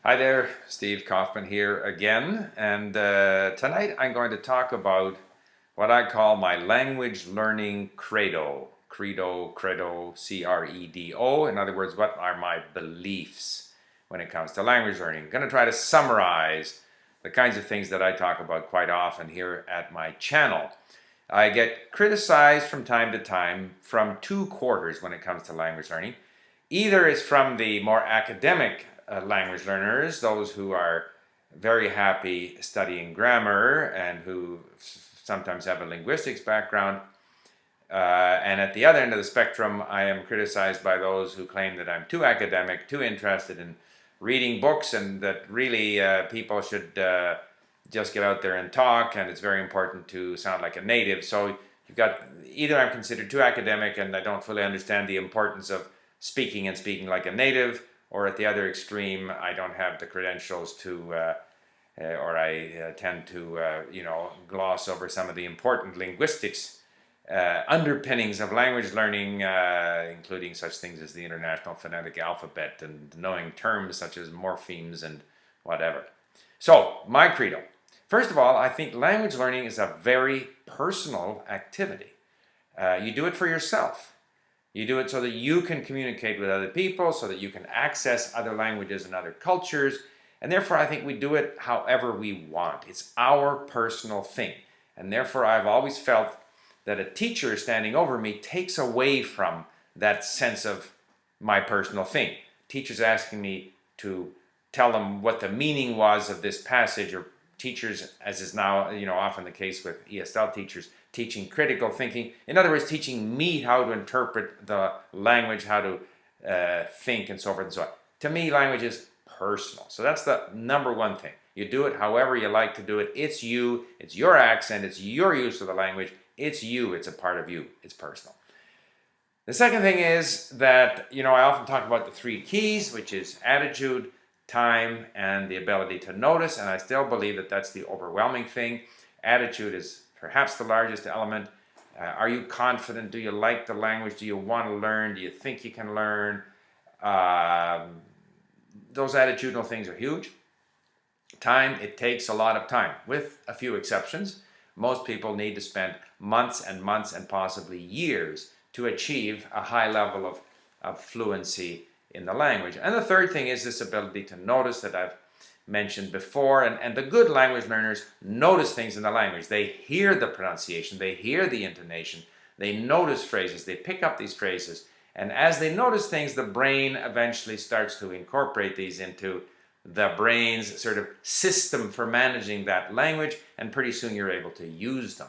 Hi there, Steve Kaufman here again, and tonight I'm going to talk about what I call my language learning credo. Credo, C-R-E-D-O. In other words, what are my beliefs when it comes to language learning? I'm going to try to summarize the kinds of things that I talk about quite often here at my channel. I get criticized from time to time from two quarters when it comes to language learning. Either it's from the more academic language learners, those who are very happy studying grammar and who sometimes have a linguistics background. And at the other end of the spectrum, I am criticized by those who claim that I'm too academic, too interested in reading books, and that really people should just get out there and talk, and it's very important to sound like a native. So you've got either I'm considered too academic and I don't fully understand the importance of speaking and speaking like a native, or at the other extreme, I don't have the credentials to, or I tend to, gloss over some of the important linguistics underpinnings of language learning, including such things as the International Phonetic Alphabet and knowing terms such as morphemes and whatever. So, my credo. First of all, I think language learning is a very personal activity. You do it for yourself. You do it so that you can communicate with other people, so that you can access other languages and other cultures, and therefore I think we do it however we want. It's our personal thing, and therefore I've always felt that a teacher standing over me takes away from that sense of my personal thing. Teachers asking me to tell them what the meaning was of this passage, or teachers, as is now often the case with ESL teachers, teaching critical thinking. In other words, teaching me how to interpret the language, how to think, and so forth and so on. To me, language is personal. So that's the number one thing. You do it however you like to do it. It's you. It's your accent. It's your use of the language. It's you. It's a part of you. It's personal. The second thing is that, I often talk about the three keys, which is attitude, time, and the ability to notice, and I still believe that that's the overwhelming thing. Attitude is perhaps the largest element. Are you confident? Do you like the language? Do you want to learn? Do you think you can learn? Those attitudinal things are huge. Time, it takes a lot of time, with a few exceptions. Most people need to spend months and months and possibly years to achieve a high level of fluency in the language. And the third thing is this ability to notice that I've mentioned before, and the good language learners notice things in the language. They hear the pronunciation, they hear the intonation, they notice phrases, they pick up these phrases, and as they notice things, the brain eventually starts to incorporate these into the brain's sort of system for managing that language, and pretty soon you're able to use them.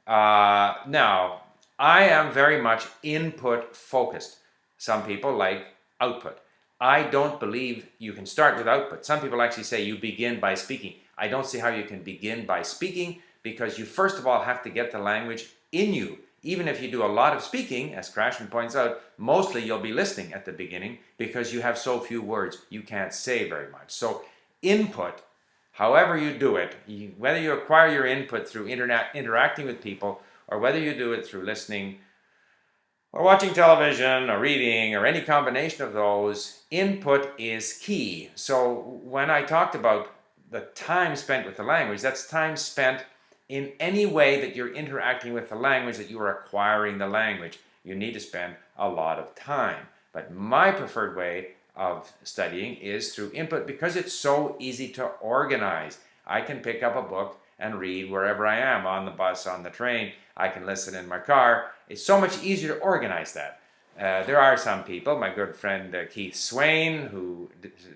Now, I am very much input focused. Some people like output. I don't believe you can start with output. Some people actually say you begin by speaking. I don't see how you can begin by speaking, because you first of all have to get the language in you. Even if you do a lot of speaking, as Krashman points out, mostly you'll be listening at the beginning because you have so few words. You can't say very much. So input, however you do it, whether you acquire your input through interacting with people, or whether you do it through listening or watching television or reading or any combination of those, input is key. So when I talked about the time spent with the language, that's time spent in any way that you're interacting with the language, that you are acquiring the language. You need to spend a lot of time. But my preferred way of studying is through input, because it's so easy to organize. I can pick up a book and read wherever I am, on the bus, on the train. I can listen in my car. It's so much easier to organize that. There are some people, my good friend Keith Swain, who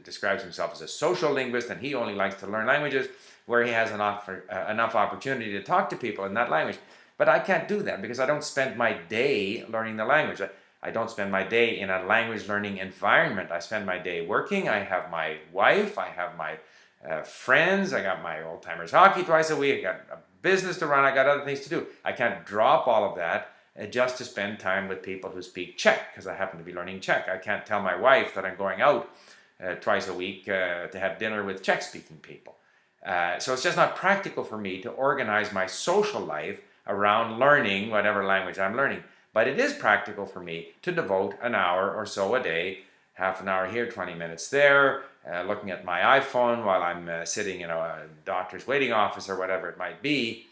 describes himself as a social linguist, and he only likes to learn languages where he has enough opportunity to talk to people in that language. But I can't do that because I don't spend my day learning the language. I don't spend my day in a language learning environment. I spend my day working. I have my wife. I have my friends. I got my old timers hockey twice a week. I got a business to run. I got other things to do. I can't drop all of that just to spend time with people who speak Czech, because I happen to be learning Czech. I can't tell my wife that I'm going out twice a week to have dinner with Czech-speaking people. So it's just not practical for me to organize my social life around learning whatever language I'm learning. But it is practical for me to devote an hour or so a day half an hour here, 20 minutes there, looking at my iPhone while I'm sitting in a doctor's waiting office or whatever it might be,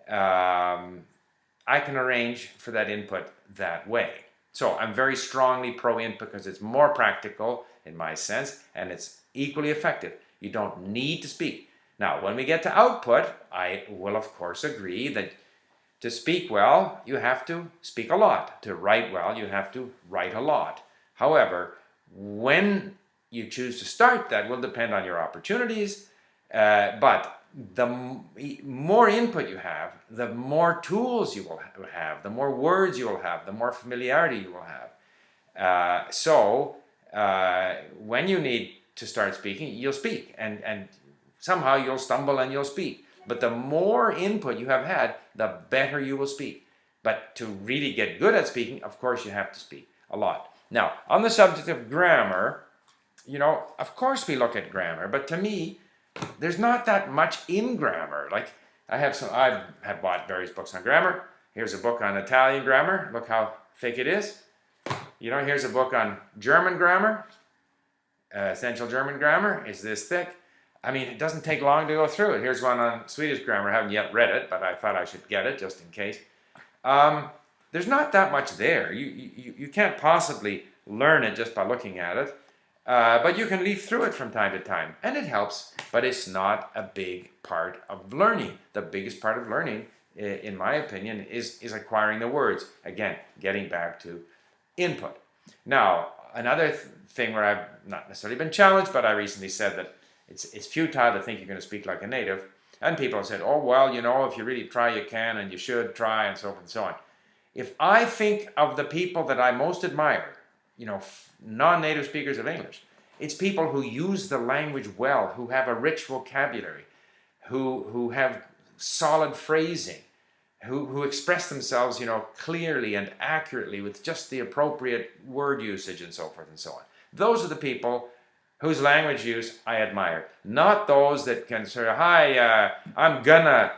I can arrange for that input that way. So I'm very strongly pro-input because it's more practical in my sense, and it's equally effective. You don't need to speak. Now, when we get to output, I will of course agree that to speak well, you have to speak a lot. To write well, you have to write a lot. However, when you choose to start, that will depend on your opportunities, but the more input you have, the more tools you will have, the more words you will have, the more familiarity you will have. When you need to start speaking, you'll speak, and somehow you'll stumble and you'll speak. But the more input you have had, the better you will speak. But to really get good at speaking, of course you have to speak a lot. Now, on the subject of grammar, of course we look at grammar, but to me, there's not that much in grammar. Like I have bought various books on grammar. Here's a book on Italian grammar. Look how thick it is. Here's a book on German grammar. Essential German grammar is this thick. I mean, it doesn't take long to go through it. Here's one on Swedish grammar. I haven't yet read it, but I thought I should get it just in case. There's not that much there. You can't possibly learn it just by looking at it. But you can leaf through it from time to time, and it helps, but it's not a big part of learning. The biggest part of learning, in my opinion, is acquiring the words. Again, getting back to input. Now, another thing where I've not necessarily been challenged, but I recently said that it's futile to think you're going to speak like a native. And people have said, oh, well, if you really try, you can, and you should try, and so forth and so on. If I think of the people that I most admire, non-native speakers of English, it's people who use the language well, who have a rich vocabulary, who have solid phrasing, who express themselves, clearly and accurately with just the appropriate word usage and so forth and so on. Those are the people whose language use I admire, not those that can sort of, I'm gonna,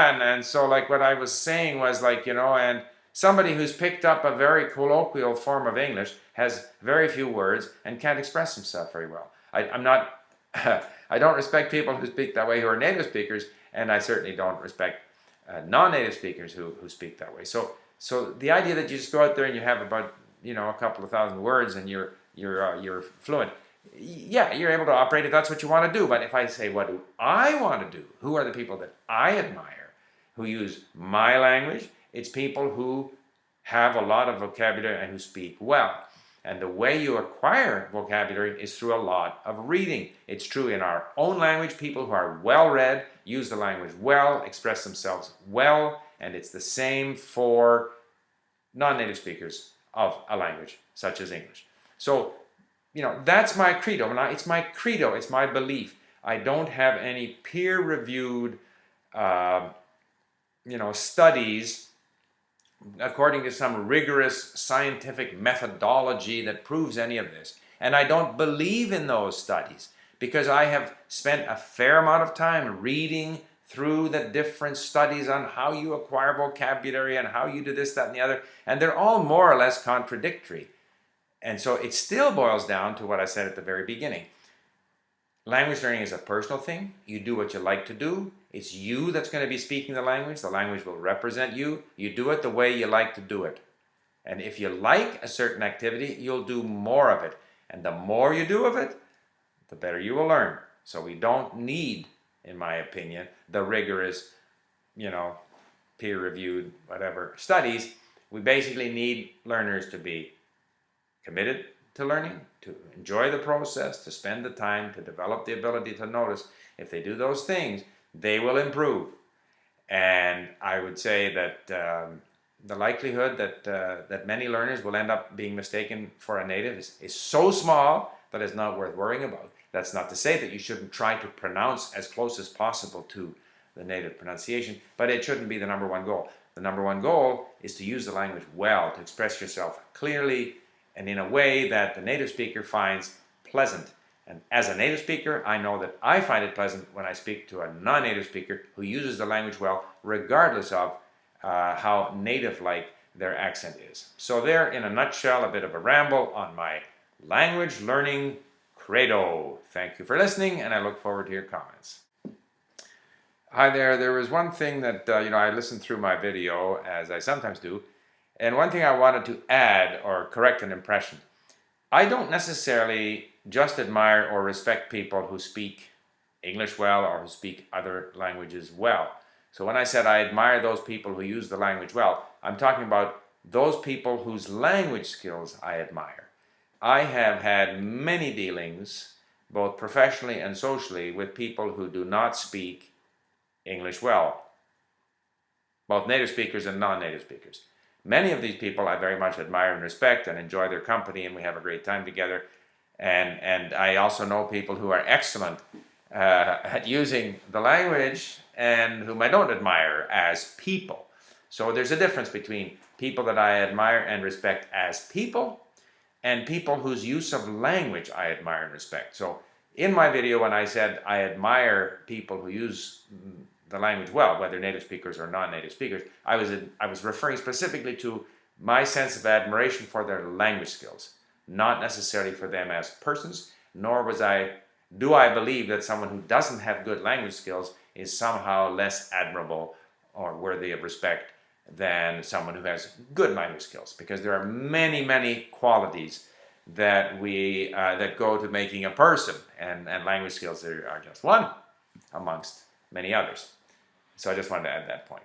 and so like what I was saying was like, and somebody who's picked up a very colloquial form of English, has very few words, and can't express himself very well. I'm not, I don't respect people who speak that way who are native speakers, and I certainly don't respect non-native speakers who speak that way. So the idea that you just go out there and you have about, a couple of thousand words and you're fluent, yeah, you're able to operate if that's what you want to do. But if I say, what do I want to do? Who are the people that I admire who use my language? It's people who have a lot of vocabulary and who speak well. And the way you acquire vocabulary is through a lot of reading. It's true in our own language. People who are well-read use the language well, express themselves well, and it's the same for non-native speakers of a language such as English. So, that's my credo. It's my credo. It's my belief. I don't have any peer-reviewed, studies according to some rigorous scientific methodology that proves any of this. And I don't believe in those studies because I have spent a fair amount of time reading through the different studies on how you acquire vocabulary and how you do this, that, and the other, and they're all more or less contradictory. And so it still boils down to what I said at the very beginning. Language learning is a personal thing. You do what you like to do. It's you that's going to be speaking the language. The language will represent you. You do it the way you like to do it. And if you like a certain activity, you'll do more of it. And the more you do of it, the better you will learn. So we don't need, in my opinion, the rigorous, peer-reviewed, whatever, studies. We basically need learners to be committed to learning, to enjoy the process, to spend the time, to develop the ability to notice. If they do those things, they will improve. And I would say that the likelihood that many learners will end up being mistaken for a native is so small that it's not worth worrying about. That's not to say that you shouldn't try to pronounce as close as possible to the native pronunciation, but it shouldn't be the number one goal. The number one goal is to use the language well, to express yourself clearly and in a way that the native speaker finds pleasant. And as a native speaker, I know that I find it pleasant when I speak to a non-native speaker who uses the language well, regardless of how native-like their accent is. So there, in a nutshell, a bit of a ramble on my language learning credo. Thank you for listening, and I look forward to your comments. Hi there. There was one thing that, I listened through my video, as I sometimes do, and one thing I wanted to add or correct an impression. I don't necessarily just admire or respect people who speak English well or who speak other languages well. So when I said I admire those people who use the language well, I'm talking about those people whose language skills I admire. I have had many dealings, both professionally and socially, with people who do not speak English well, both native speakers and non-native speakers. Many of these people I very much admire and respect and enjoy their company, and we have a great time together. And I also know people who are excellent at using the language and whom I don't admire as people. So there's a difference between people that I admire and respect as people and people whose use of language I admire and respect. So in my video, when I said I admire people who use the language well, whether native speakers or non-native speakers, I was referring specifically to my sense of admiration for their language skills, not necessarily for them as persons, nor do I believe that someone who doesn't have good language skills is somehow less admirable or worthy of respect than someone who has good language skills, because there are many, many qualities that that go to making a person, and language skills are just one amongst many others. So I just wanted to add that point.